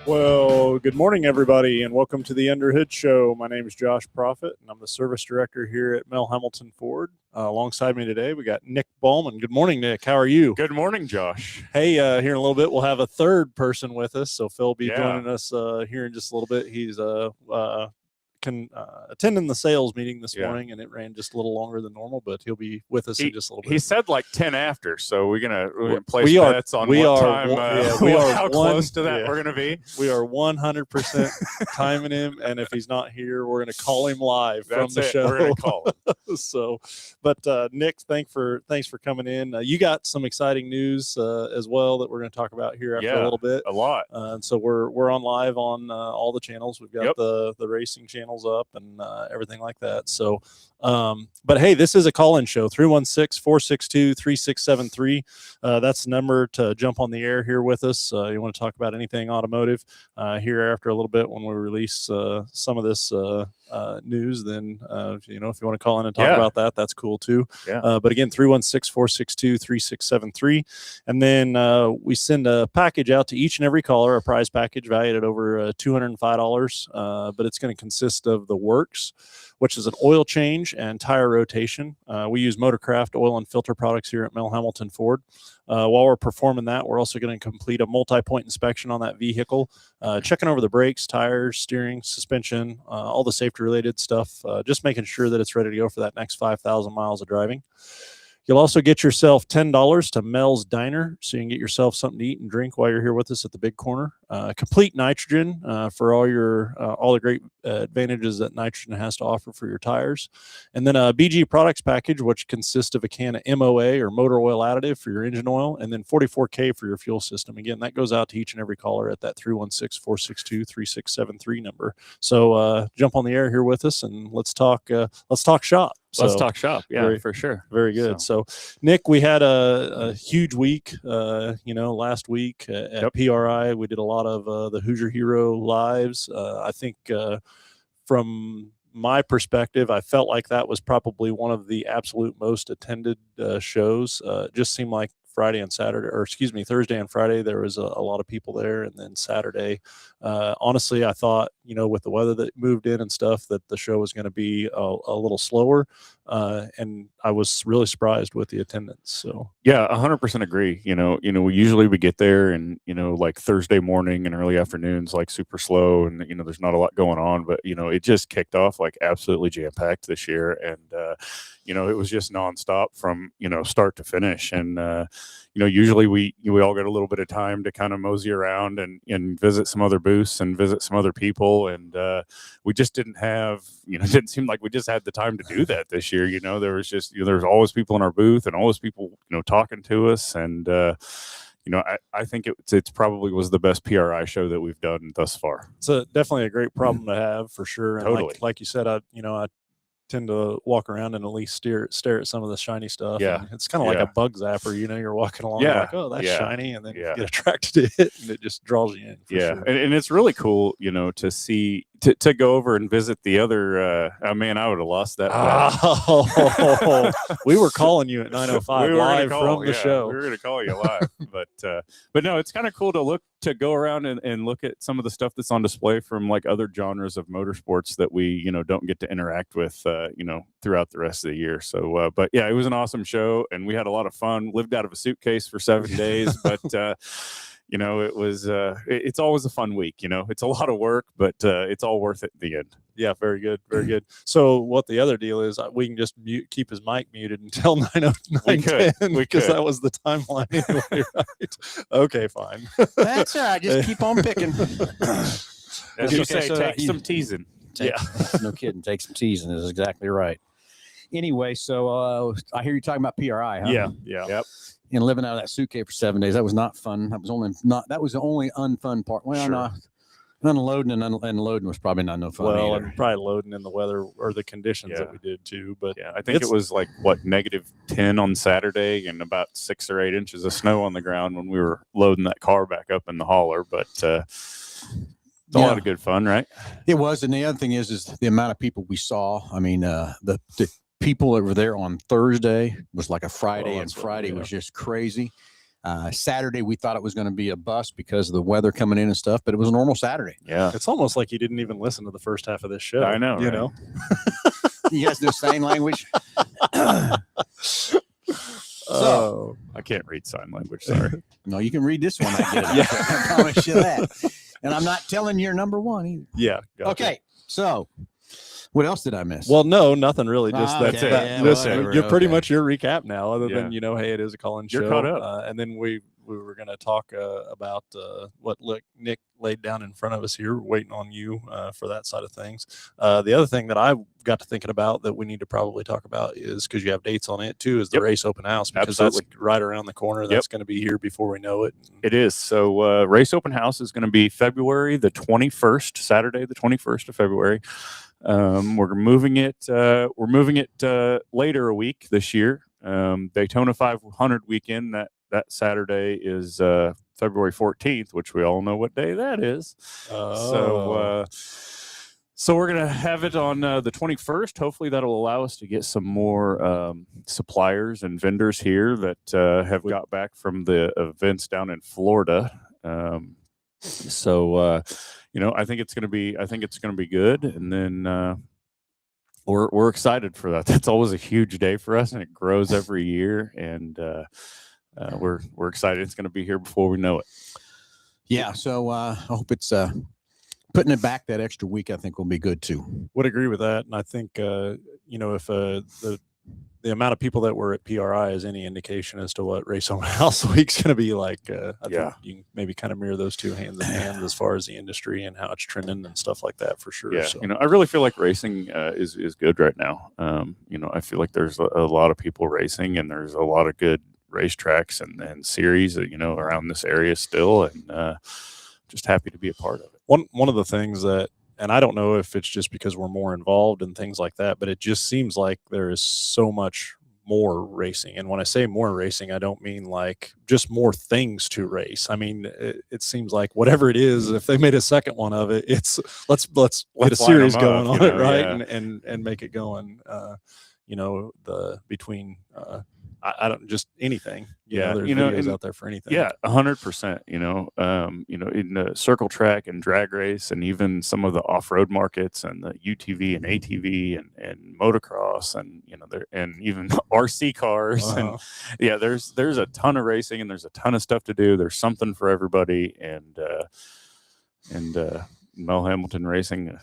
Well, good morning, everybody, and welcome to the Underhood Show. My name is Josh Profit, and I'm the service director here at Mel Hamilton Ford. Alongside me today, we got Nick Ballman. Good morning, Nick. How are you? Good morning, Josh. Hey, here in a little bit, we'll have a third person with us. So Phil will be joining us here in just a little bit. He's attending the sales meeting this morning, and it ran just a little longer than normal, but he'll be with us in just a little bit. He said like 10 after, so we're gonna place bets on how close to that we're gonna be. We are 100% timing him, and if he's not here, we're gonna call him live from the show. We're gonna call him. So, but Nick, thanks for coming in. You got some exciting news as well that we're going to talk about here after a little bit. A lot. And so we're on live on all the channels. We've got the racing channels up and everything like that. So, but hey, this is a call-in show. 316-462-3673. That's the number to jump on the air here with us. You want to talk about anything automotive here after a little bit when we release some of this news, then if you want to call in and talk about that, that's cool too. But again, 316-462-3673. And then we send a package out to each and every caller, a prize package valued at over $205. But it's going to consist of the works, which is an oil change and tire rotation. We use Motorcraft oil and filter products here at Mel Hamilton Ford. While we're performing that, we're also going to complete a multi-point inspection on that vehicle, checking over the brakes, tires, steering, suspension, all the safety-related stuff, just making sure that it's ready to go for that next 5,000 miles of driving. You'll also get yourself $10 to Mel's Diner, so you can get yourself something to eat and drink while you're here with us at the Big Corner. Complete nitrogen for all the great advantages that nitrogen has to offer for your tires. And then a BG products package, which consists of a can of MOA or motor oil additive for your engine oil, and then 44K for your fuel system. Again, that goes out to each and every caller at that 316-462-3673 number. So jump on the air here with us and let's talk shop. Let's talk shop. Yeah, for sure. Very good. So Nick, we had a huge week, last week at PRI. We did a lot of the Hoosier Hero lives. I think from my perspective, I felt like that was probably one of the absolute most attended shows. It just seemed like Thursday and Friday, there was a lot of people there. And then Saturday, honestly, I thought, with the weather that moved in and stuff, that the show was going to be a little slower. And I was really surprised with the attendance. So yeah, 100% agree. We usually get there and, like Thursday morning and early afternoons, like super slow and, there's not a lot going on, but, it just kicked off like absolutely jam-packed this year. And, it was just nonstop from, start to finish. And, usually we all get a little bit of time to kind of mosey around and visit some other booths and visit some other people. And we just didn't have, it didn't seem like we just had the time to do that this year. There was just, there's always people in our booth and always people, talking to us. And, I think it's probably was the best PRI show that we've done thus far. It's definitely a great problem to have for sure. And totally. Like you said, I tend to walk around and at least stare at some of the shiny stuff. Yeah. And it's kind of like a bug zapper, you're walking along like, oh, that's shiny. And then you get attracted to it and it just draws you in. Sure. And it's really cool, to see, to go over and visit the other, I would have lost that. We were calling you at 9:05 live from the show. We were going to call you live, but no, it's kind of cool to go around and look at some of the stuff that's on display from like other genres of motorsports that we, don't get to interact with, throughout the rest of the year. So, but yeah, it was an awesome show and we had a lot of fun, lived out of a suitcase for 7 days, but, it was, it's always a fun week, it's a lot of work, but it's all worth it in the end. Yeah, very good. Very good. So what the other deal is, we can just keep his mic muted until 9:10 because that was the timeline anyway, right? Okay, fine. That's all right. Just keep on picking. As you say, take some teasing. No kidding. Take some teasing is exactly right. Anyway, so I hear you talking about PRI, huh? Yeah. Yep. And living out of that suitcase for 7 days, that was not fun. That was the only unfun part. Well, no, unloading and unloading was probably not no fun. Well, either. And probably loading in the weather or the conditions that we did too. But I think it was like -10 on Saturday and about 6 or 8 inches of snow on the ground when we were loading that car back up in the hauler. But it's a lot of good fun, right? It was, and the other thing is the amount of people we saw. I mean, the people that were there on Thursday was like a Friday, and Friday was just crazy. Saturday, we thought it was going to be a bust because of the weather coming in and stuff, but it was a normal Saturday. Yeah. It's almost like you didn't even listen to the first half of this show. I know, You right? know? You guys do sign language? So, I can't read sign language. Sorry. No, you can read this one. I get it. Yeah. I promise you that. And I'm not telling you're number one either. yeah. Gotcha. Okay, so what else did I miss? Well, no, nothing really. Just Ah, that's okay, it. yeah, Listen, whatever, you're pretty okay. much your recap now, other Yeah. than, hey, it is a call-in You're show. caught up. And then we were going to talk about what Nick laid down in front of us here, waiting on you for that side of things. The other thing that I got to thinking about that we need to probably talk about is, because you have dates on it too, is the Yep. race open house, because Absolutely. that's right around the corner. That's going to be here before we know it. It is. So race open house is going to be February the 21st, Saturday, the 21st of February. We're moving it. We're moving it later a week this year. Daytona 500 weekend. That Saturday is February 14th, which we all know what day that is. So we're gonna have it on the 21st. Hopefully, that'll allow us to get some more suppliers and vendors here that have got back from the events down in Florida. I think it's gonna be good, and then we're excited for that. That's always a huge day for us, and it grows every year, and we're excited. It's gonna be here before we know it. Yeah, so I hope it's putting it back that extra week. I think will be good too. Would agree with that, and I think if the amount of people that were at PRI is any indication as to what Race Open House Week's going to be like, I think you can maybe kind of mirror those two hands in hand as far as the industry and how it's trending and stuff like that, for sure. Yeah, So. I really feel like racing is good right now. I feel like there's a lot of people racing, and there's a lot of good racetracks and series, around this area still, and just happy to be a part of it. One of the things that, and I don't know if it's just because we're more involved in things like that, but it just seems like there is so much more racing. And when I say more racing, I don't mean like just more things to race. I mean, it seems like whatever it is, if they made a second one of it, it's let's get a line series 'em going up, on it, right? yeah. And make it going. Between I don't just anything. Yeah, there's you know, videos and- out there for anything. Yeah, 100%. In the circle track and drag race, and even some of the off-road markets, and the UTV and ATV and motocross, and and even RC cars, Uh-huh. and there's a ton of racing, and there's a ton of stuff to do. There's something for everybody, and Mel Hamilton Racing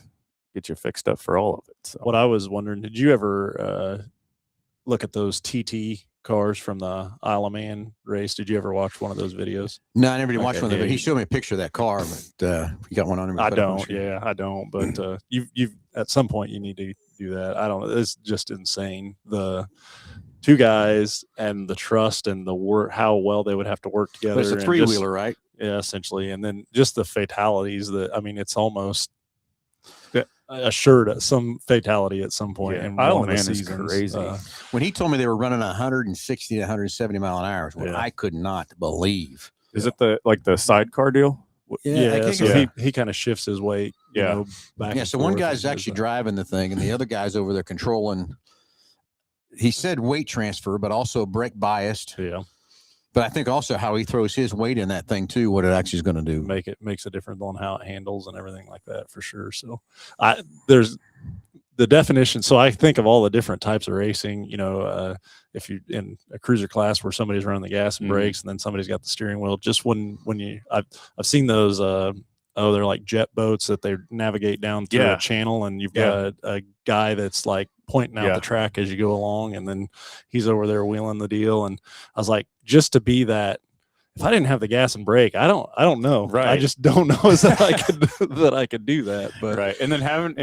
get you fixed up for all of it. So. What I was wondering, did you ever look at those TT cars from the Isle of Man race? Did you ever watch one of those videos? No, I never did watch Okay, one of them, yeah, but he you- showed me a picture of that car. But you got one on him? I don't. Yeah, I don't. But you've at some point you need to do that. I don't know. It's just insane. The two guys and the trust and the work, how well they would have to work together. But it's a and three just- wheeler, right? Yeah, essentially. And then just the fatalities it's almost assured some fatality at some point. Yeah, in Isle of one of the Man is seasons. crazy. When he told me they were running 160 to 170 mile an hour, what Yeah. I could not believe. Is it the sidecar deal? Yeah, I can't so get- he kind of shifts his weight. Yeah. Back Yeah, and so one forth guy's and actually there's driving the thing, and the other guy's over there controlling. He said weight transfer, but also brake biased. yeah, But I think also how he throws his weight in that thing too, what it actually is going to do. makes a difference on how it handles and everything like that, for sure. So there's the definition. So I think of all the different types of racing, if you in a cruiser class where somebody's running the gas and Mhm. brakes, and then somebody's got the steering wheel, just I've seen those, they're like jet boats that they navigate down through Yeah. a channel, and you've Yeah. got a guy that's like pointing out Yeah. the track as you go along, and then he's over there wheeling the deal. And I was like, just to be that, if I didn't have the gas and brake, I don't know. I Right. just don't know that I could do that. But Right, and then having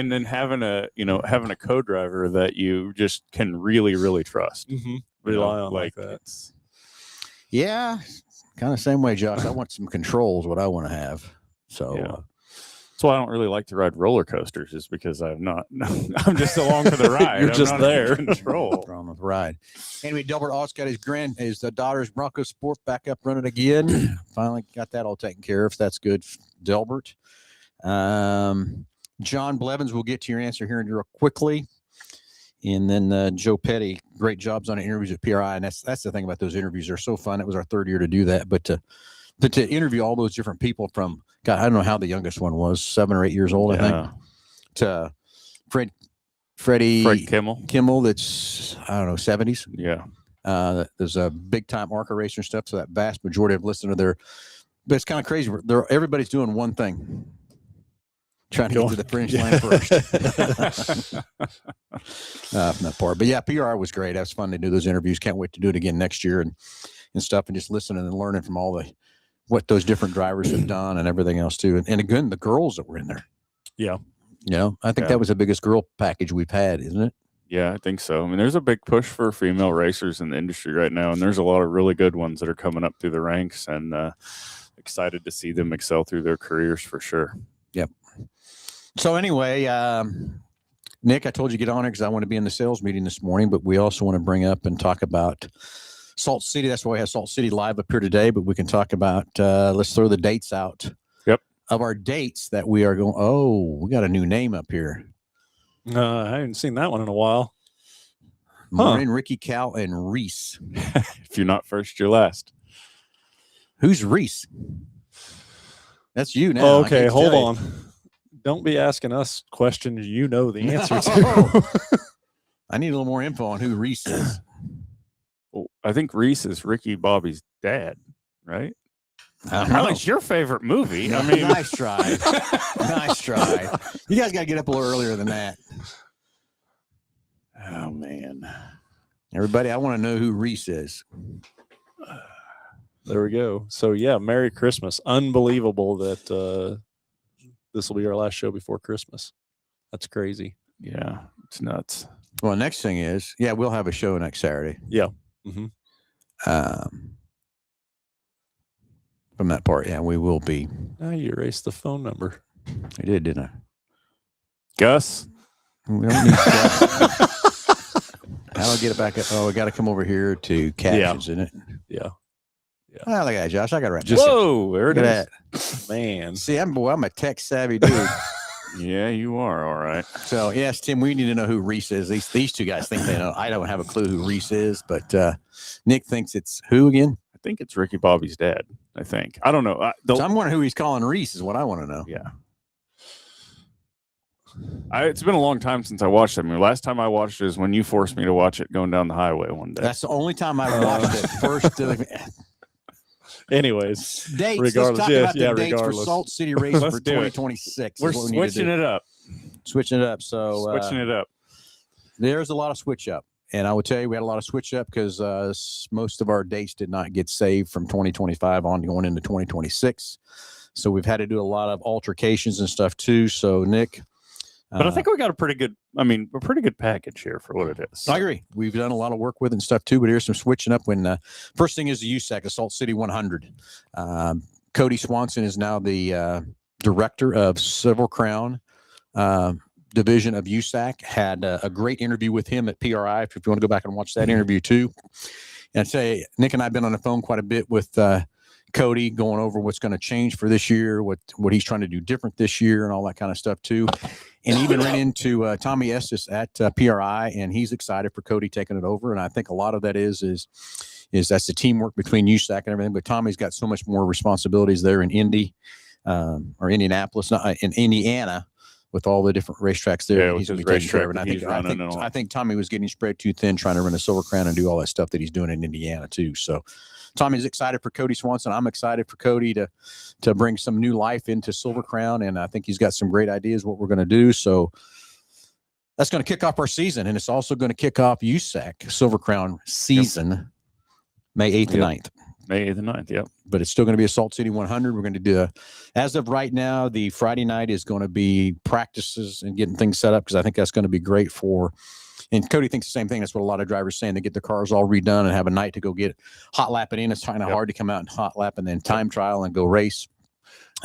a co-driver that you just can really trust. rely on like that. it's- Yeah, kind of same way, Josh. I want some controls, what I want to have. So Yeah. That's why I don't really like to ride roller coasters, is because I'm not. I'm just along for the ride. You're I'm just not there. in control. on the ride. Anyway, Delbert All's got his daughter's Bronco Sport back up running again. Finally got that all taken care of. So that's good, Delbert. John Blevins, we'll get to your answer here real quickly. And then Joe Petty, great jobs on interviews at PRI. And that's the thing about those interviews. They're so fun. It was our third year to do that. But to interview all those different people from, God, I don't know how the youngest one was, 7 or 8 years old, I think, to Freddie Fred Kimmel. That's, I don't know, 70s. Yeah. There's a big time ARCA racer stuff. So that vast majority of listeners to their, but it's kind of crazy. Everybody's doing one thing. Trying to get to the finish line first. From that part. But yeah, PRI was great. That was fun to do those interviews. Can't wait to do it again next year and stuff, and just listening and learning from what those different drivers have done and everything else too. And again, the girls that were in there. Yeah. I think that was the biggest girl package we've had, isn't it? Yeah, I think so. I mean, there's a big push for female racers in the industry right now, and there's a lot of really good ones that are coming up through the ranks, and excited to see them excel through their careers for sure. Yep. So anyway, Nick, I told you to get on it because I want to be in the sales meeting this morning, but we also want to bring up and talk about Salt City. That's why we have Salt City live up here today, but we can talk about, let's throw the dates out. Yep. Of our dates that we are going. Oh, we got a new name up here. I haven't seen that one in a while. Maureen, Ricky, Cal, and Reese. If you're not first, you're last. Who's Reese? That's you now. Oh, okay, hold on. Don't be asking us questions you know the answer to. I need a little more info on who Reese is. Well, I think Reese is Ricky Bobby's dad, right? It's your favorite movie. I mean, nice try. Nice try. You guys got to get up a little earlier than that. Oh man, everybody, I want to know who Reese is. There we go. So yeah, Merry Christmas. Unbelievable that this will be our last show before Christmas. That's crazy. Yeah, it's nuts. Well, next thing is, we'll have a show next Saturday. Yeah. Mm-hmm. From that part, we will be. Now you erased the phone number. I did, didn't I? Gus. We don't need Gus. How do I get it back? Oh, I got to come over here to captions, isn't it? Yeah. Oh, look at that, Josh. I got it right. Whoa, there it is. That. Man. See, I'm a tech savvy dude. Yeah, you are. All right. So, yes, Tim, we need to know who Reese is. These two guys think they know. I don't have a clue who Reese is, but Nick thinks it's who again? I think it's Ricky Bobby's dad. I think. I don't know. So I'm wondering who he's calling Reese is what I want to know. Yeah. It's been a long time since I watched it. I mean, last time I watched it is when you forced me to watch it going down the highway one day. That's the only time I watched it first. Anyways, dates. Regardless, let's talk about the dates regardless. for Salt City Race for 2026. We're switching it up. Switching it up. So switching it up. There's a lot of switch up. And I would tell you, we had a lot of switch up because most of our dates did not get saved from 2025 on going into 2026. So we've had to do a lot of altercations and stuff too. So Nick, but I think we got a pretty good package here for what it is. I agree. We've done a lot of work with it and stuff too, but here's some switching up when first thing is the USAC, the Salt City 100. Cody Swanson is now the director of Silver Crown division of USAC. Had a great interview with him at PRI. If you want to go back and watch that interview too. And I'd say Nick and I have been on the phone quite a bit with Cody going over what's going to change for this year, what he's trying to do different this year and all that kind of stuff too. And even ran into Tommy Estes at PRI, and he's excited for Cody taking it over. And I think a lot of that is that's the teamwork between USAC and everything. But Tommy's got so much more responsibilities there in Indy or Indianapolis, not in Indiana, with all the different racetracks there. Yeah, he's going to be taking care of. And I think Tommy was getting spread too thin trying to run a Silver Crown and do all that stuff that he's doing in Indiana too. So Tommy's excited for Cody Swanson. I'm excited for Cody to bring some new life into Silver Crown, and I think he's got some great ideas what we're going to do. So that's going to kick off our season, and it's also going to kick off USAC Silver Crown season May 8th and 9th. May 8th and 9th, yep. But it's still going to be a Salt City 100. We're going to do as of right now, the Friday night is going to be practices and getting things set up because I think that's going to be great for. And Cody thinks the same thing. That's what a lot of drivers saying. They get their cars all redone and have a night to go get hot lapping in. It's kind of hard to come out and hot lap and then time trial and go race.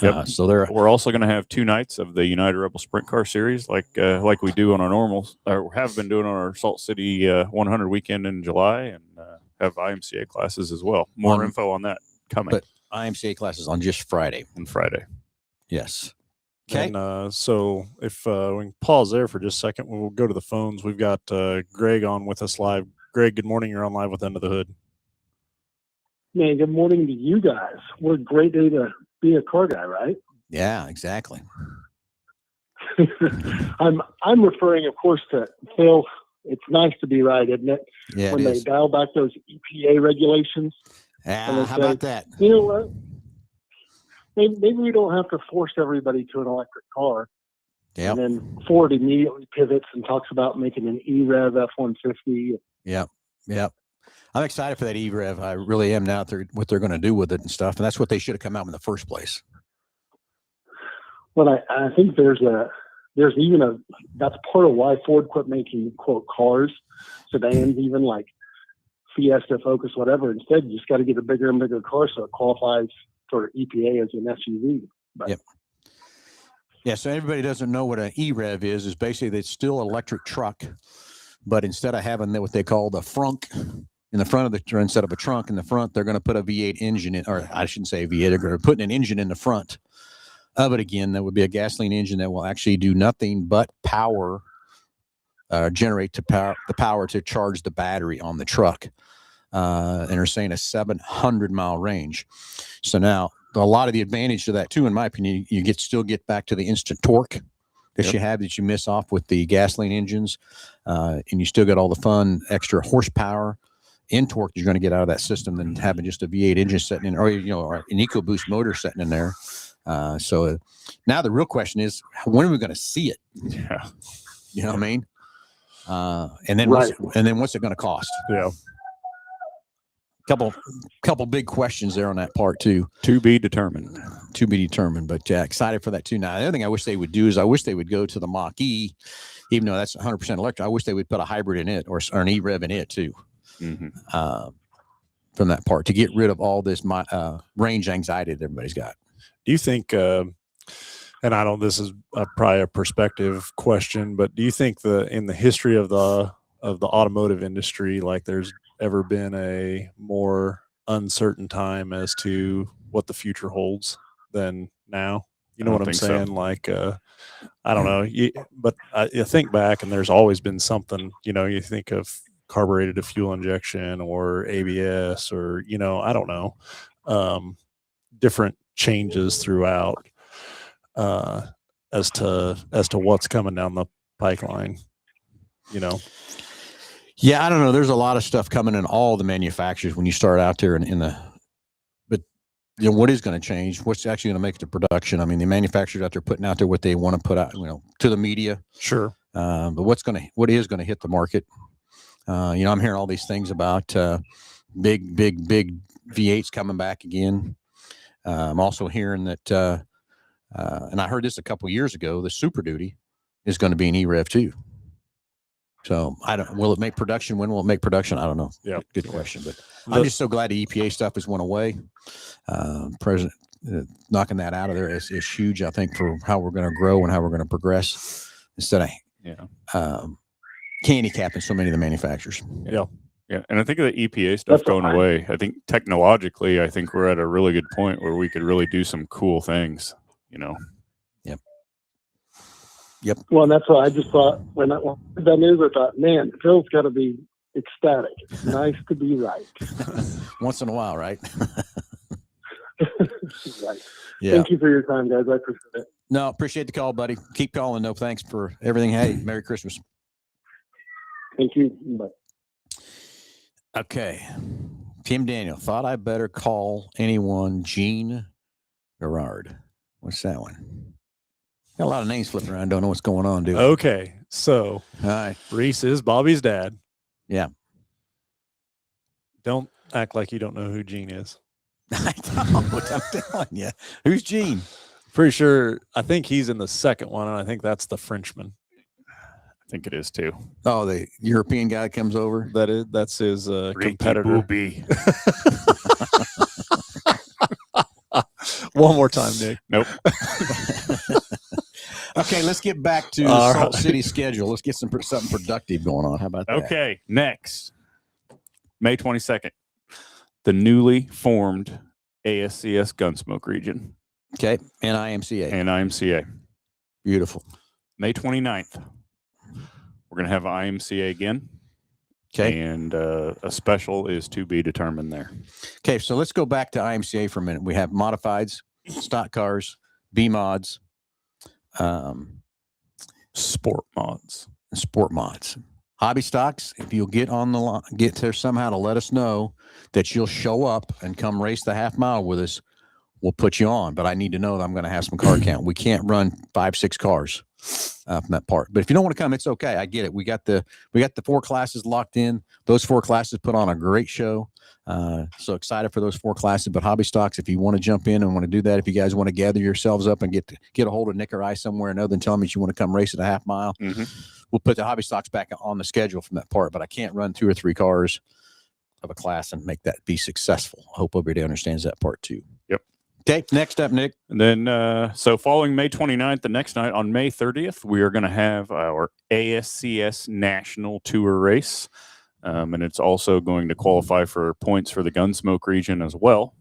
Yep. So we're also going to have 2 nights of the United Rebel Sprint Car Series, like we do on our normals, or have been doing on our Salt City 100 weekend in July, and have IMCA classes as well. More info on that coming. But IMCA classes on just Friday. On Friday. Yes. Okay. And so if we can pause there for just a second, we'll go to the phones. We've got Greg on with us live. Greg, good morning. You're on live with Under the Hood. Man, good morning to you guys. What a great day to be a car guy, right? Yeah, exactly. I'm referring, of course, to Phil. It's nice to be right, isn't it? Yeah, When it they is. dial back those EPA regulations. Yeah, they how say, about that? You know what? Maybe we don't have to force everybody to an electric car. Yep. And then Ford immediately pivots and talks about making an E-Rev F-150. Yep. I'm excited for that E-Rev. I really am now. What they're going to do with it and stuff, and that's what they should have come out in the first place. Well, I think there's even that's part of why Ford quit making quote cars, sedans, even like Fiesta, Focus, whatever. Instead, you just got to get a bigger and bigger car so it qualifies for EPA as an SUV. But Yep. Yeah. So everybody doesn't know what an E-Rev is basically it's still an electric truck, but instead of having what they call the frunk in the front of the, or instead of a trunk in the front, they're going to put a V8 engine in, or I shouldn't say V8. They're going to put an engine in the front of it again. That would be a gasoline engine that will actually do nothing but power, generate the power to charge the battery on the truck. And they're saying a 700-mile range. So now a lot of the advantage to that too, in my opinion, you still get back to the instant torque that you have that you miss off with the gasoline engines, and you still get all the fun extra horsepower and torque you're going to get out of that system than having just a V8 engine sitting in, or or an EcoBoost motor sitting in there. So now the real question is, when are we going to see it? Yeah. You know what I mean? And then Right. what's it going to cost? Yeah. Couple big questions there on that part too. To be determined. To be determined, but excited for that too. Now, the other thing I wish they would do is I wish they would go to the Mach-E, even though that's 100% electric. I wish they would put a hybrid in it or an E-Rev in it too, from that part to get rid of all this range anxiety that everybody's got. Do you think, and I don't, this is probably a perspective question, but do you think in the history of the automotive industry, like there's ever been a more uncertain time as to what the future holds than now? You know what I'm saying? So. Like, I don't know, but I think back and there's always been something, you think of carbureted to fuel injection or ABS or, I don't know, different changes throughout as to what's coming down the pipeline, Yeah, I don't know. There's a lot of stuff coming in all the manufacturers when you start out there but what is going to change? What's actually going to make it to production? I mean, the manufacturers out there putting out there what they want to put out, to the media. Sure. But what is going to hit the market? I'm hearing all these things about big V8s coming back again. I'm also hearing that, and I heard this a couple of years ago, the Super Duty is going to be an E-Rev too. So will it make production? When will it make production? I don't know. Yeah. Good question. But I'm just so glad the EPA stuff has went away. President knocking that out of there is huge, I think, for how we're going to grow and how we're going to progress instead of handicapping so many of the manufacturers. Yeah. Yeah. And I think the EPA stuff going away, I think technologically, I think we're at a really good point where we could really do some cool things, Yep. Well, and that's what I just thought when I heard that news. I thought, man, Phil's got to be ecstatic. It's nice to be right. Once in a while, right? Right. Yeah. Thank you for your time, guys. I appreciate it. No, appreciate the call, buddy. Keep calling. No, thanks for everything. Hey, Merry Christmas. Thank you. Bye. Okay. Tim Daniel, thought I better call anyone Gene Gerard. What's that one? Got a lot of names flipping around. Don't know what's going on, dude. Okay. So All right. Reese is Bobby's dad. Yeah. Don't act like you don't know who Gene is. I don't. I'm telling you. Who's Gene? Pretty sure. I think he's in the second one, and I think that's the Frenchman. I think it is too. Oh, the European guy comes over. That's his competitor. Booby. One more time, Nick. Nope. Okay, let's get back to All Salt right. City schedule. Let's get something productive going on. How about that? Okay. Next, May 22nd, the newly formed ASCS Gunsmoke region Okay. NIMCA. and IMCA. Beautiful. May 29th, we're going to have IMCA again. Okay. And a special is to be determined there. Okay. So let's go back to IMCA for a minute. We have modifieds, stock cars, B mods, Sport mods. sport mods, hobby stocks. If you'll get on the line, get there somehow to let us know that you'll show up and come race the half mile with us, we'll put you on. But I need to know that I'm going to have some car count. We can't run 5-6 cars from that part. But if you don't want to come, it's okay. I get it. We got the 4 classes locked in. Those 4 classes put on a great show. So excited for those 4 classes. But hobby stocks, if you want to jump in and want to do that, if you guys want to gather yourselves up and get a hold of Nick or I somewhere, other than telling me you want to come race at a half mile, we'll put the hobby stocks back on the schedule from that part. But I can't run 2 or 3 cars of a class and make that be successful. I hope everybody understands that part too. Yep. Okay, next up, Nick. And then, so following May 29th, the next night on May 30th, we are going to have our ASCS National Tour race. And it's also going to qualify for points for the Gunsmoke region as well.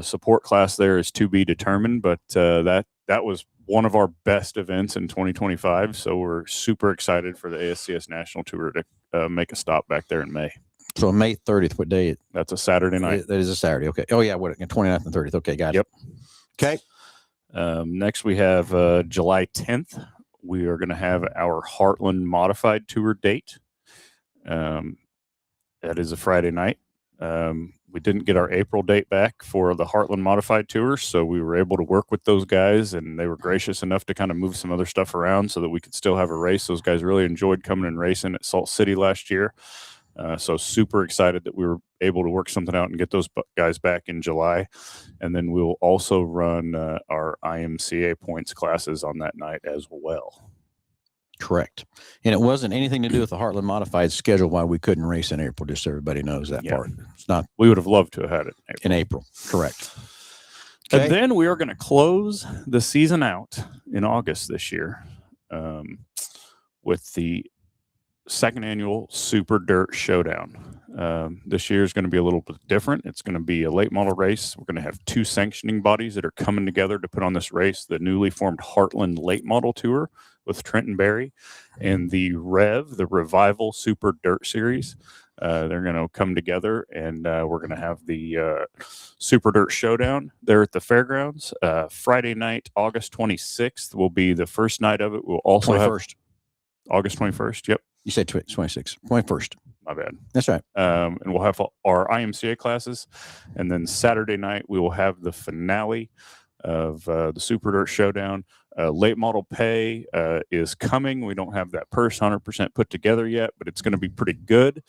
Support class there is to be determined, but that was one of our best events in 2025. So we're super excited for the ASCS National Tour to make a stop back there in May. So May 30th, what day? That's a Saturday night. That is a Saturday. Okay. Oh, yeah. What? 29th and 30th. Okay. Got it. Yep. Okay. Next, we have July 10th. We are going to have our Heartland Modified Tour date. That is a Friday night. We didn't get our April date back for the Heartland Modified Tour, so we were able to work with those guys, and they were gracious enough to kind of move some other stuff around so that we could still have a race. Those guys really enjoyed coming and racing at Salt City last year. So super excited that we were able to work something out and get those guys back in July. And then we'll also run our IMCA points classes on that night as well. Correct. And it wasn't anything to do with the Heartland Modified schedule why we couldn't race in April. Just so everybody knows that part. It's not We would have loved to have had it in April. Correct. Okay. And then we are going to close the season out in August this year with the second annual Super Dirt Showdown. This year is going to be a little bit different. It's going to be a late model race. We're going to have 2 sanctioning bodies that are coming together to put on this race: the newly formed Heartland Late Model Tour with Trenton Berry and the Revival Super Dirt Series. They're going to come together, and we're going to have the Super Dirt Showdown there at the fairgrounds. Friday night, August 26th, will be the first night of it. We'll also 21st. have August 21st. Yep. You said 26th. 21st. My bad. That's right. And we'll have our IMCA classes. And then Saturday night, we will have the finale of the Super Dirt Showdown. Late model pay is coming. We don't have that purse 100% put together yet, but it's going to be pretty good.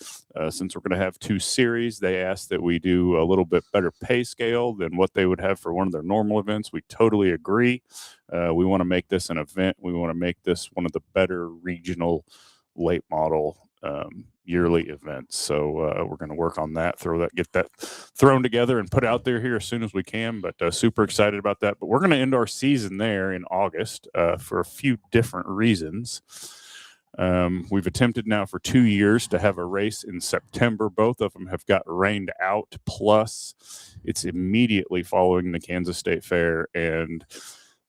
Since we're going to have 2 series, they asked that we do a little bit better pay scale than what they would have for one of their normal events. We totally agree. We want to make this an event. We want to make this one of the better regional late model yearly events. So we're going to work on that, get that thrown together and put out there here as soon as we can. But super excited about that. But we're going to end our season there in August for a few different reasons. We've attempted now for 2 years to have a race in September. Both of them have got rained out. Plus, it's immediately following the Kansas State Fair, and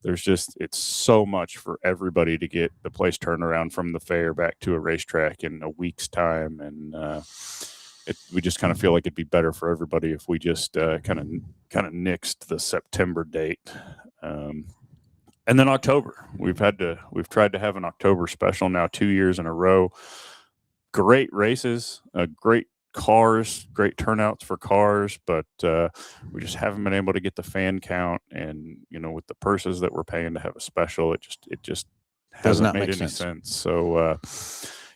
it's so much for everybody to get the place turned around from the fair back to a racetrack in a week's time. And we just kind of feel like it'd be better for everybody if we just kind of nixed the September date. And then October, we've tried to have an October special now 2 years in a row. Great races, great cars, great turnouts for cars, but we just haven't been able to get the fan count, and with the purses that we're paying to have a special, it just hasn't made any sense. So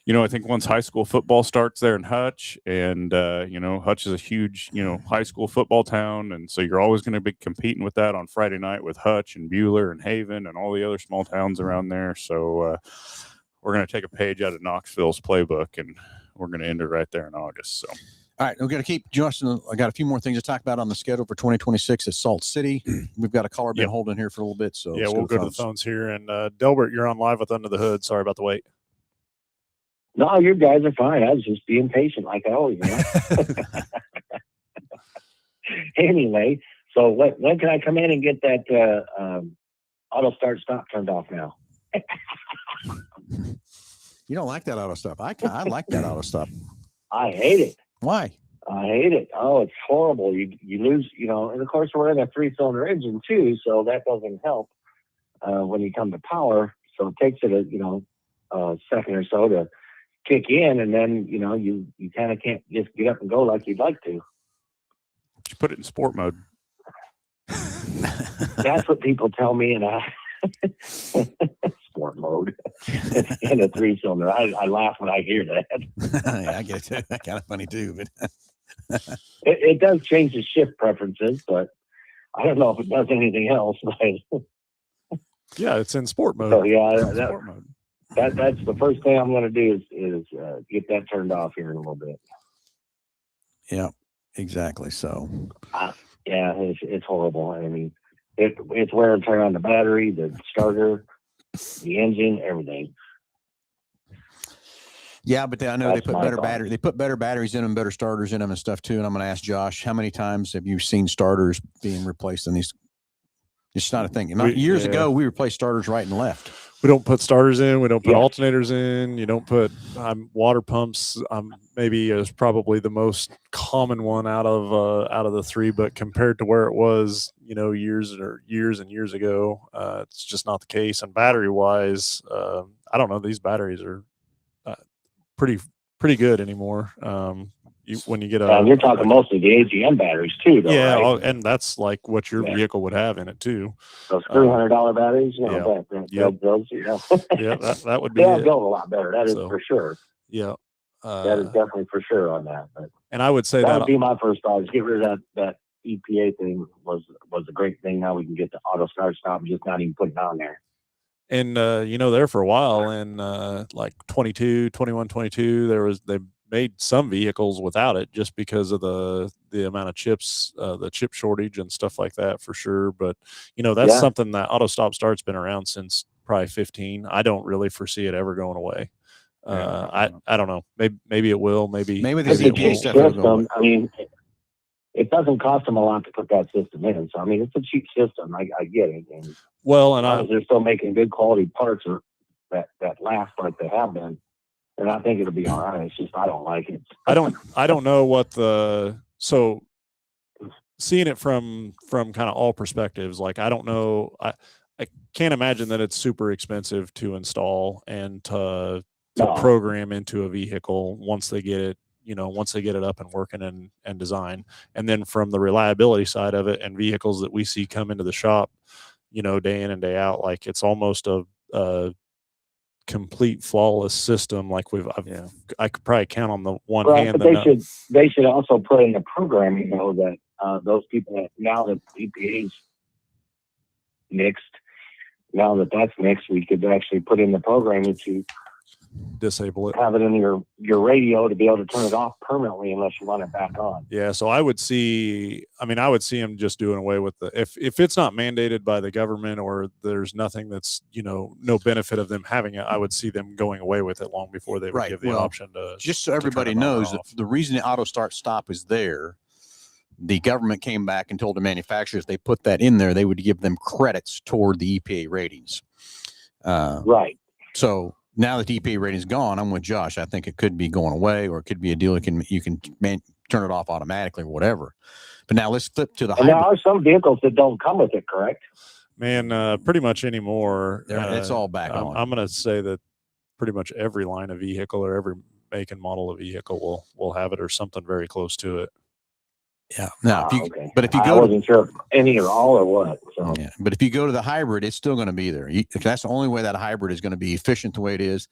I think once high school football starts there in Hutch, and Hutch is a huge high school football town, and so you're always going to be competing with that on Friday night with Hutch and Buhler and Haven and all the other small towns around there. So we're going to take a page out of Knoxville's playbook, and we're going to end it right there in August. So, all right, we're going to keep Justin. I got a few more things to talk about on the schedule for 2026 at Salt City. We've got a caller been holding here for a little bit, so yeah, we'll go to the phones here. And Delbert, you're on live with Under the Hood. Sorry about the wait. No, you guys are fine. I was just being patient, like I always am. Anyway, so when can I come in and get that auto start stop turned off now. You don't like that auto stop. I like that auto stop. I hate it. Why? I hate it. Oh, it's horrible. You lose, and of course we're in a 3-cylinder engine too, so that doesn't help when you come to power. So it takes it a second or so to kick in, and then you kind of can't just get up and go like you'd like to. You put it in sport mode. That's what people tell me, and sport mode in a 3-cylinder. I laugh when I hear that. Yeah, I get it too. That's kind of funny too, but It does change the shift preferences, but I don't know if it does anything else. But Yeah, it's in sport mode. so yeah, Sport mode. that's the first thing I'm going to do is get that turned off here in a little bit. yeah, exactly. So Yeah, it's horrible. I mean, it's wear and tear on the battery, the starter, the engine, everything. yeah, but I know That's they put my better thought. batteries. They put better batteries in them, better starters in them, and stuff too. And I'm going to ask Josh, how many times have you seen starters being replaced in these? It's not a thing. Years yeah. ago, we replaced starters right and left. We don't put starters in. We don't put Yeah. alternators in. You don't put water pumps. Maybe is probably the most common one out of the three. But compared to where it was, years and years ago, it's just not the case. And battery wise, I don't know. These batteries are pretty good anymore. When you get And you're talking mostly the AGM batteries too, though, yeah, right? and that's like what your Yeah. vehicle would have in it too. Those $300 batteries, yeah. those, Yeah, that would be they'll it. build a lot better. That is So, for sure. Yeah. That is definitely for sure on that. But And I would say that that would be my first thought: is get rid of that EPA thing. Was a great thing. Now we can get the auto start stop and just not even put it on there. and there for a while in like 22, 21, 22, they made some vehicles without it just because of the amount of chips, the chip shortage and stuff like that for sure. But that's Yeah. something that auto stop start's been around since probably 15. I don't really foresee it ever going away. I don't know. Maybe it will. Maybe this It's a it EPA cheap won't. stuff will go away. system. I mean, it doesn't cost them a lot to put that system in. So I mean, it's a cheap system. I get it. And Well, and as long as they're still making good quality parts that last like they have been, and I think it'll be all right. It's just I don't like it. I don't know what so seeing it from kind of all perspectives, like I don't know, I can't imagine that it's super expensive to install and to No. program into a vehicle once they get it up and working and design. And then from the reliability side of it and vehicles that we see come into the shop, day in and day out, like it's almost a complete flawless system. Like I could probably count on the one Right, hand. but they should also put in the programming, that those people that now that EPA's mixed, now that that's mixed, we could actually put in the programming to disable it. have it in your radio to be able to turn it off permanently unless you want it back on. Yeah, so I would see him just doing away with if it's not mandated by the government or there's nothing that's, no benefit of them having it, I would see them going away with it long before they would Right. give the Well, option to Just so turn everybody it on or knows that off. the reason the auto start stop is there, the government came back and told the manufacturers they put that in there, they would give them credits toward the EPA ratings. Right. So now that the EPA rating is gone, I'm with Josh. I think it could be going away, or it could be a deal you can turn it off automatically or whatever. But now let's flip to the And there hybrid. are some vehicles that don't come with it, correct? Man, pretty much anymore. It's all back on. I'm going to say that pretty much every line of vehicle or every make and model of vehicle will have it or something very close to it. Yeah. Now, Okay. but if you I go to wasn't sure if any or all or what. So yeah, but if you go to the hybrid, it's still going to be there. That's the only way that hybrid is going to be efficient the way it is.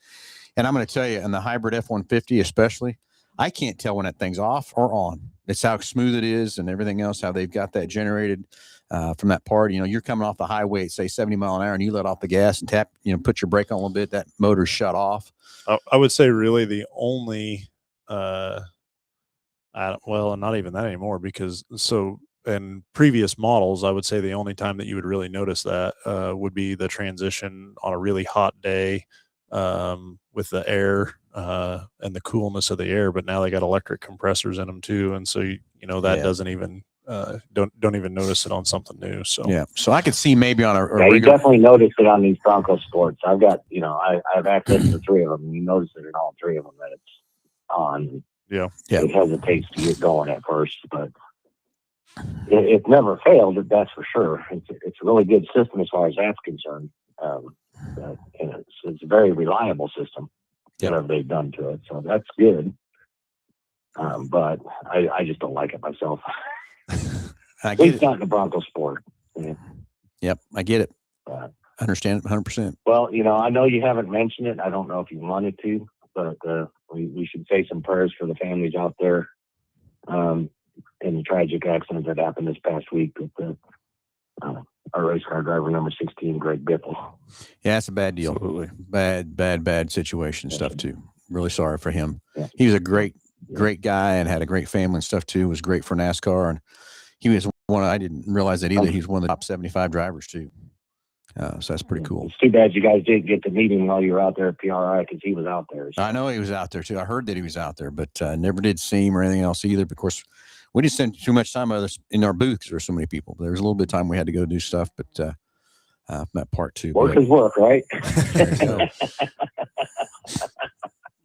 And I'm going to tell you, in the hybrid F-150 especially, I can't tell when that thing's off or on. It's how smooth it is and everything else, how they've got that generated from that part. You're coming off the highway at, say, 70 mile an hour, and you let off the gas and tap, put your brake on a little bit, that motor's shut off. I would say really the only well, not even that anymore, because in previous models, I would say the only time that you would really notice that would be the transition on a really hot day with the air and the coolness of the air. But now they got electric compressors in them too, and so that Yeah. doesn't even don't even notice it on something new. So Yeah. So I could see maybe on a Yeah, you regular. definitely notice it on these Bronco Sports. I've got, I have access to 3 of them. And you notice it in all 3 of them that it's on. Yeah. Yeah. It hesitates to get going at first, but it's never failed. That's for sure. It's a really good system as far as that's concerned. And it's a very reliable system. Yep. Whatever they've done to it, so that's good. But I just don't like it myself. I At get least it. not in the Bronco Sport. Yeah. Yep. I get it. Uh, I understand it 100%. Well, I know you haven't mentioned it. I don't know if you wanted to, but we should say some prayers for the families out there in the tragic accident that happened this past week with our race car driver number 16, Greg Biffle. Yeah, it's a bad deal. Absolutely. Bad situation and stuff too. Really sorry for him. Yeah. He was a great guy and had a great family and stuff too. Was great for NASCAR, and he was I didn't realize that either. He's one of the top 75 drivers too. So that's pretty cool. It's too bad you guys didn't get to meet him while you were out there at PRI because he was out there. So. I know he was out there too. I heard that he was out there, but never did see him or anything else either. But of course, we didn't spend too much time in our booth because there were so many people. There was a little bit of time we had to go do stuff, but that part too. Work is work, right?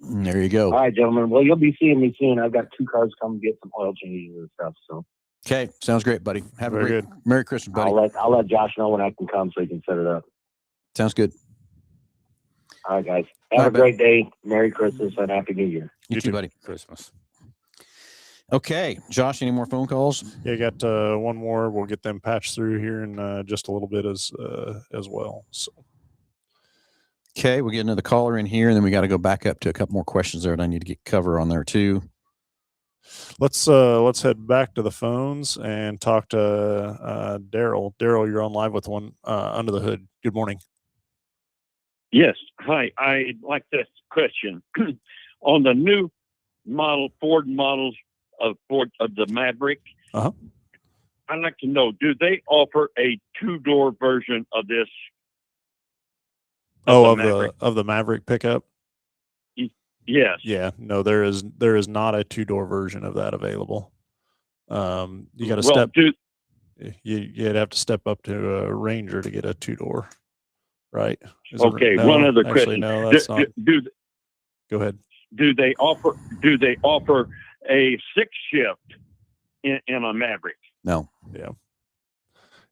There you go. All right, gentlemen. Well, you'll be seeing me soon. I've got 2 cars coming to get some oil changes and stuff. So. Okay, sounds great, buddy. Have Very a great good. Merry Christmas, buddy. I'll let Josh know when I can come so he can set it up. Sounds good. All right, guys. All Have right, a great day. Merry Christmas and Happy New Year. You too, buddy. Christmas. Okay, Josh. Any more phone calls? yeah, got one more. We'll get them patched through here in just a little bit as well. So Okay, we'll get another caller in here, and then we got to go back up to a couple more questions there that I need to get cover on there too. let's head back to the phones and talk to Daryl. Daryl, you're on live with one under the hood. Good morning. Yes. Hi. I'd like this question on the new Ford models of the Maverick. Uh-huh. I'd like to know, do they offer a 2-door version of this? Of the Maverick pickup? Yes. Yeah, no, there is not a 2-door version of that available. You got to you'd have to step up to a Ranger to get a 2-door, right? Okay. One other question. No, that's not. Go ahead. Do they offer a 6-shift in a Maverick? No.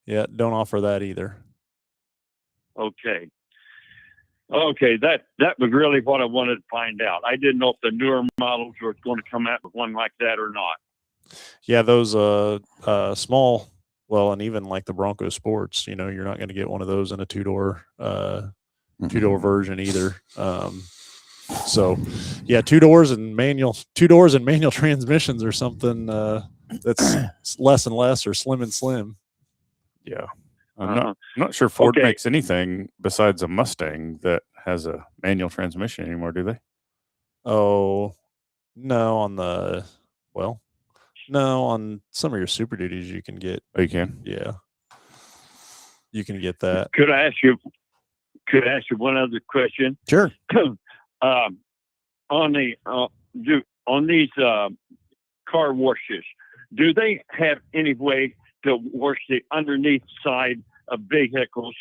Yeah, don't offer that either. Okay. That was really what I wanted to find out. I didn't know if the newer models were going to come out with one like that or not. Yeah, those small, well, and even like the Bronco Sports, you're not going to get one of those in a 2-door version either. So yeah, 2 doors and manual transmissions or something that's less and less or slim and slim. Yeah. I'm not sure Ford makes anything besides a Mustang that has a manual transmission anymore, do they? Oh, no, on some of your Super Duties you can get. Oh, you can? Yeah. You can get that. Could I ask you one other question? Sure. On these car washes, do they have any way to wash the underneath side of vehicles,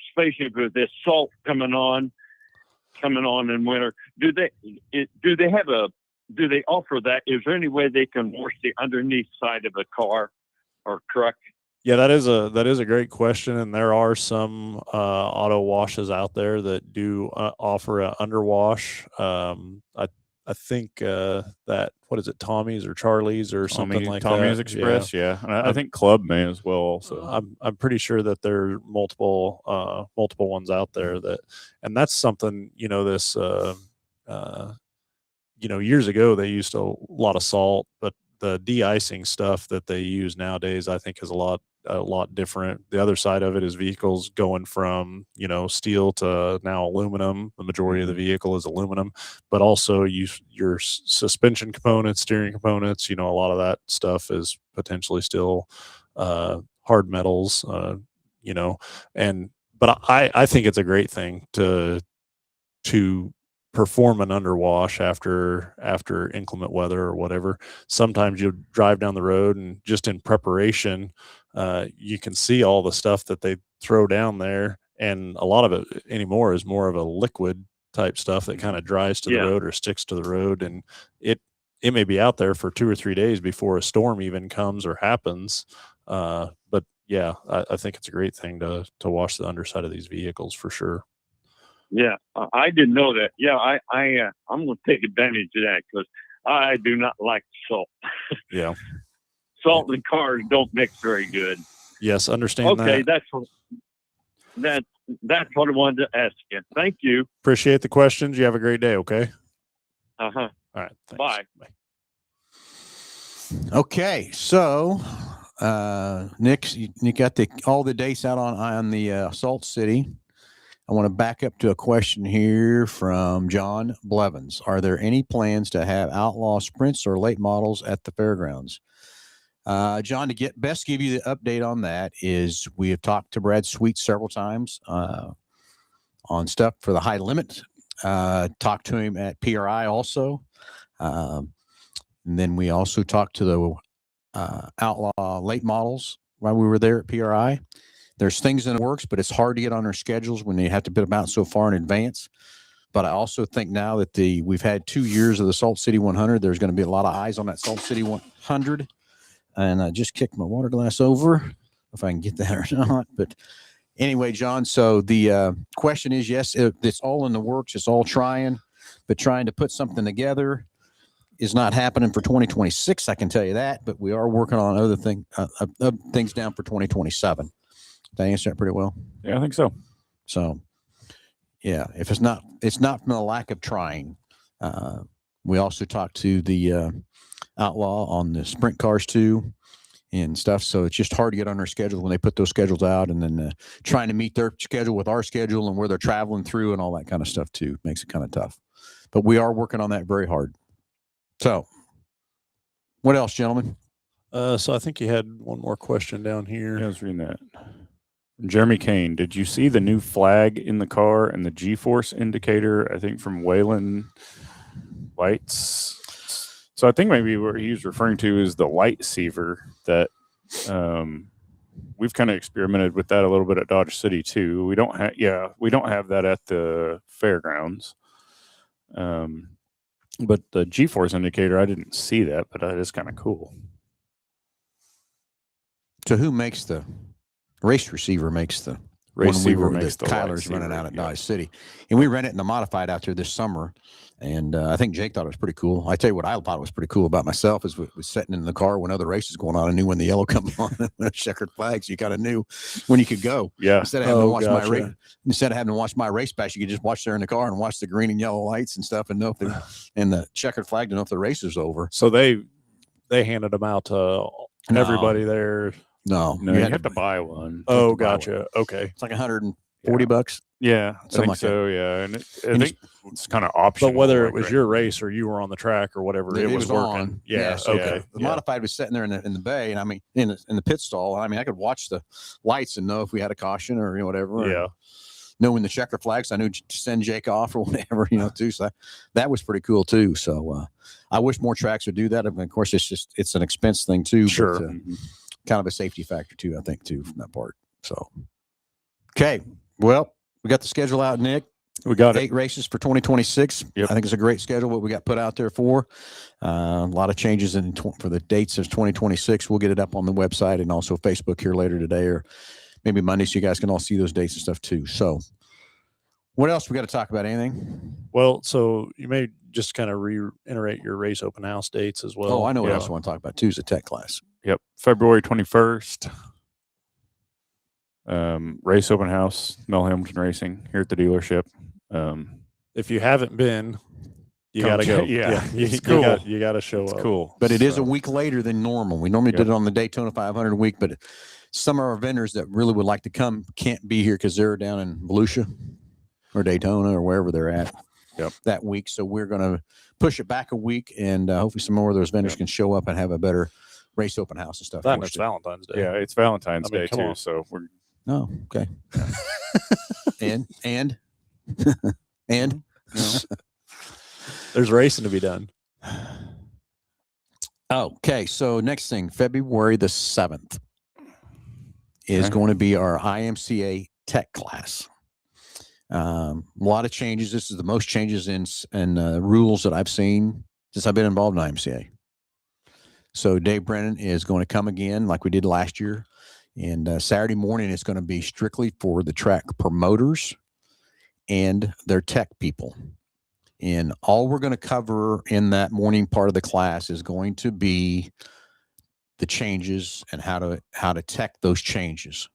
especially with this salt coming on in winter? Do they offer that? Is there any way they can wash the underneath side of a car or truck? Yeah, that is a great question, and there are some auto washes out there that do offer a underwash. I think that, what is it, Tommy's or Charlie's or something like that. Tommy's Express, yeah. And I think Club may as well also. I'm pretty sure that there are multiple ones out there and that's something, years ago they used a lot of salt, but the de-icing stuff that they use nowadays, I think, is a lot different. The other side of it is vehicles going from, steel to now aluminum. The majority of the vehicle is aluminum, but also your suspension components, steering components, a lot of that stuff is potentially still hard metals, but I think it's a great thing to perform an underwash after inclement weather or whatever. Sometimes you'll drive down the road and just in preparation, you can see all the stuff that they throw down there, and a lot of it anymore is more of a liquid type stuff that kind of dries to the road or sticks to the road, and it may be out there for 2 or 3 days before a storm even comes or happens. But yeah, I think it's a great thing to wash the underside of these vehicles for sure. Yeah, I didn't know that. Yeah, I'm going to take advantage of that because I do not like salt. Yeah. Salt and cars don't mix very good. Yes, understand Okay, that. that's what I wanted to ask you. Thank you. Appreciate the questions. You have a great day, okay? Uh-huh. All right. Thanks. Bye. Okay, so Nick, you got all the dates out on the Salt City. I want to back up to a question here from John Blevins. Are there any plans to have outlaw sprints or late models at the fairgrounds? John, to best give you the update on that is we have talked to Brad Sweet several times on stuff for the high limit. Talked to him at PRI also. And then we also talked to the outlaw late models while we were there at PRI. There's things in the works, but it's hard to get on their schedules when they have to put them out so far in advance. But I also think now that we've had 2 years of the Salt City 100, there's going to be a lot of eyes on that Salt City 100. And I just kicked my water glass over, if I can get that or not. But anyway, John, so the question is, yes, it's all in the works. It's all trying, but trying to put something together is not happening for 2026. I can tell you that, but we are working on other things down for 2027. Did I answer that pretty well? Yeah, I think so. So, yeah, if it's not from a lack of trying. We also talked to the outlaw on the sprint cars too and stuff. So it's just hard to get on their schedule when they put those schedules out, and then trying to meet their schedule with our schedule and where they're traveling through and all that kind of stuff too makes it kind of tough. But we are working on that very hard. So, what else, gentlemen? So I think you had one more question down here. Yeah, I was reading that. Jeremy Kane, did you see the new flag in the car and the G-force indicator? I think from Wayland Lights. So I think maybe what he's referring to is the light Seaver that we've kind of experimented with that a little bit at Dodge City too. We don't have that at the fairgrounds. But the G-force indicator, I didn't see that, but that is kind of cool. So who makes the race receiver? Makes the Receiver when makes the Kyler's light running out at Seaver, Dodge City, and we ran it in the modified out there this summer. And I think Jake thought it was pretty cool. I tell you what, I thought was pretty cool about myself is we was sitting in the car when other races going on. I knew when the yellow comes on, when checkered flags, you kind of knew when you could go. Yeah. Instead of having to watch gotcha. my race, instead of having to watch my race pass, you could just watch there in the car and watch the green and yellow lights and stuff, and know if and the checkered flag to know if the race is over. So they handed them out to everybody there. No, No, you have to buy one. Oh, to buy one. gotcha. Okay. It's like $140. Yeah, I Something think like that. so. Yeah, and I And think it's kind of optional. But whether it like, was right? your race or you were on the track or whatever, it was working. on. Yeah. So Okay. The Yeah. modified was sitting there in the bay, and I mean in the pit stall. I mean, I could watch the lights and know if we had a caution or whatever. or Yeah. know when the checker flags. I knew to send Jake off or whatever, too. So that was pretty cool too. So I wish more tracks would do that. I mean, of course, it's an expense thing too. Sure. But, kind of a safety factor too, I think, too, from that part. So, okay. Well, we got the schedule out, Nick. We got it. 8 races for 2026. Yep. I think it's a great schedule, what we got put out there for. A lot of changes for the dates of 2026. We'll get it up on the website and also Facebook here later today or maybe Monday, so you guys can all see those dates and stuff too. So what else we got to talk about? Anything? Well, so you may just kind of reiterate your race open house dates as well. Oh, I know what yeah. else I want to talk about too is the tech class. Yep, February 21st. Race open house, Mel Hamilton Racing here at the dealership. If you haven't been, you Come got to go. check- yeah, You, it's cool. You got to show It's up. cool, But it is a So, week later than normal. We normally did it on the Daytona 500 week, but some of our vendors that really would like to come can't be here because they're down in Volusia or Daytona or wherever they're at that week. So we're going to push it back a week, and hopefully some more of those vendors can show up and have a better race open house and stuff. That for and us it's too. Valentine's Day. Yeah, it's Valentine's I mean, Day come too. on. So we're Oh, okay. and There's racing to be done. Okay, so next thing, February the 7th is Okay. going to be our IMCA tech class. A lot of changes. This is the most changes in rules that I've seen since I've been involved in IMCA. So Dave Brennan is going to come again like we did last year. And Saturday morning is going to be strictly for the track promoters and their tech people. And all we're going to cover in that morning part of the class is going to be the changes and how to tech those changes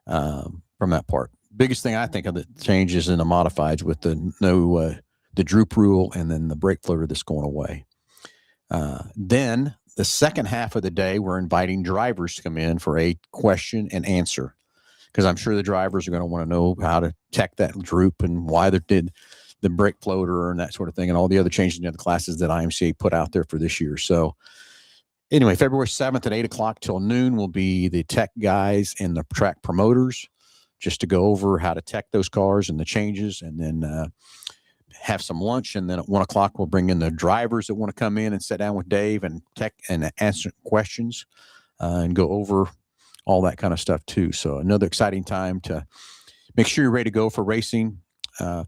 from that part. Biggest thing I think of the changes in the modifieds with the droop rule and then the brake floater that's going away. Then the second half of the day, we're inviting drivers to come in for a question and answer, because I'm sure the drivers are going to want to know how to tech that droop and why they did the brake floater and that sort of thing, and all the other changes in the other classes that IMCA put out there for this year. So anyway, February 7th at 8 o'clock till noon will be the tech guys and the track promoters, just to go over how to tech those cars and the changes, and then have some lunch. And then at 1 o'clock, we'll bring in the drivers that want to come in and sit down with Dave and tech and answer questions and go over all that kind of stuff too. So another exciting time to make sure you're ready to go for racing.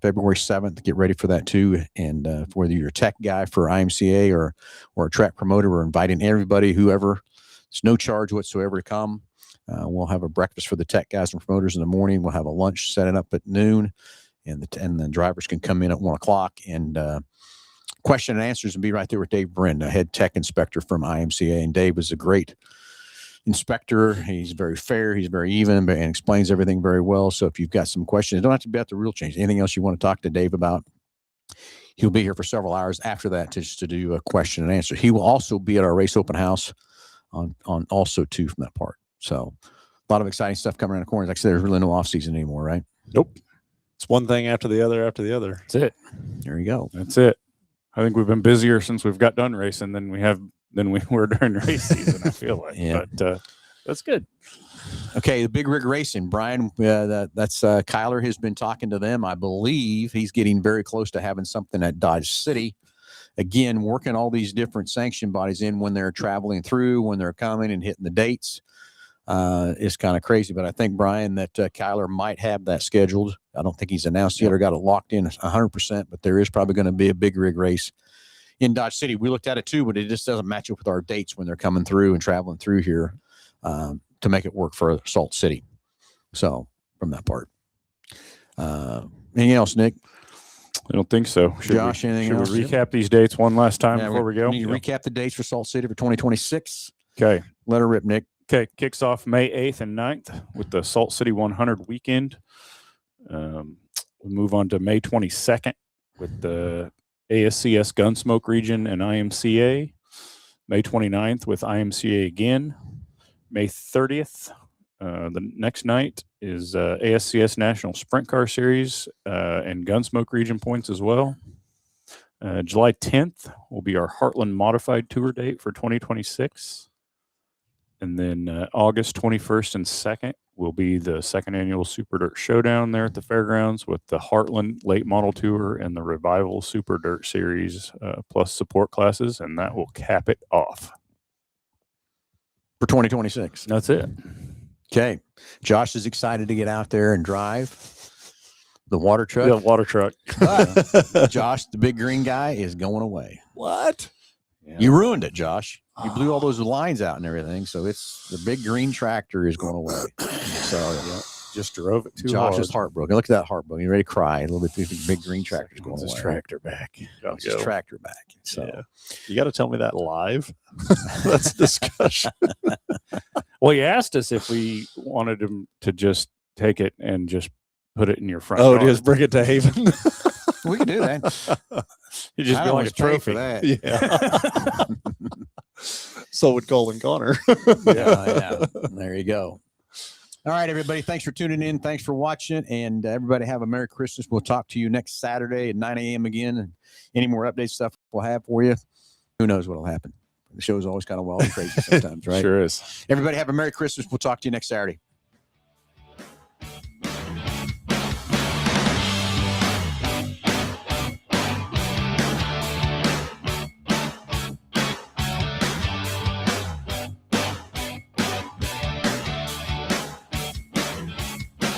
February 7th, get ready for that too. And whether you're a tech guy for IMCA or a track promoter, we're inviting everybody, whoever. It's no charge whatsoever to come. We'll have a breakfast for the tech guys and promoters in the morning. We'll have a lunch setting up at noon, and the drivers can come in at 1 o'clock, and question and answers will be right there with Dave Brennan, the head tech inspector from IMCA. And Dave is a great inspector. He's very fair. He's very even and explains everything very well. So if you've got some questions, it don't have to be about the rule change. Anything else you want to talk to Dave about, he'll be here for several hours after that to do a question and answer. He will also be at our race open house on also too from that part. So a lot of exciting stuff coming around the corner. Like I said, there's really no off season anymore, right? Nope. It's one thing after the other after the other. That's it. There you go. That's it. I think we've been busier since we've got done racing than we were during race season, I feel like. Yeah. But that's good. Okay, the Big Rig Racing, Brian, that's Kyler has been talking to them. I believe he's getting very close to having something at Dodge City. Again, working all these different sanction bodies in when they're traveling through, when they're coming and hitting the dates. Is kind of crazy, but I think, Brian, that Kyler might have that scheduled. I don't think he's announced yet or got it locked in 100%, but there is probably going to be a big rig race in Dodge City. We looked at it too, but it just doesn't match up with our dates when they're coming through and traveling through here to make it work for Salt City. So from that part, anything else, Nick? I don't think so. Josh, anything else? We recap these dates one last time before we go? Need to recap the dates for Salt City for 2026. Okay. Let her rip, Nick. Okay, kicks off May 8th and 9th with the Salt City 100 weekend. We'll move on to May 22nd with the ASCS Gunsmoke region and IMCA. May 29th with IMCA again. May 30th, the next night is ASCS National Sprint Car Series and Gunsmoke region points as well. July 10th will be our Heartland Modified Tour date for 2026. And then August 21st and 2nd will be the second annual Super Dirt Showdown there at the fairgrounds with the Heartland Late Model Tour and the Revival Super Dirt Series plus support classes, and that will cap it off. For 2026. That's it. Okay. Josh is excited to get out there and drive the water truck. The water truck. But Josh, the big green guy, is going away. What? Yeah. You ruined it, Josh. You blew all those lines out and everything. So it's the big green tractor is going away. So Yeah, just drove it too Josh hard. is heartbroken. Look at that heartbroken. You're ready to cry a little bit. The big green tractor's going His away. tractor back. It's his tractor back. So Yeah. You got to tell me that live. That's discussion. Well, you asked us if we wanted him to just take it and just put it in your front Oh, yard. just bring it to Haven. we can do that. You just I be like a always pay for trophy. that. Yeah. So would Colin Connor. Yeah. There you go. All right, everybody. Thanks for tuning in. Thanks for watching. And everybody have a Merry Christmas. We'll talk to you next Saturday at 9 a.m. again. And any more update stuff we'll have for you. Who knows what'll happen. The show is always kind of wild and crazy sometimes, right? Sure is. Everybody have a Merry Christmas. We'll talk to you next Saturday.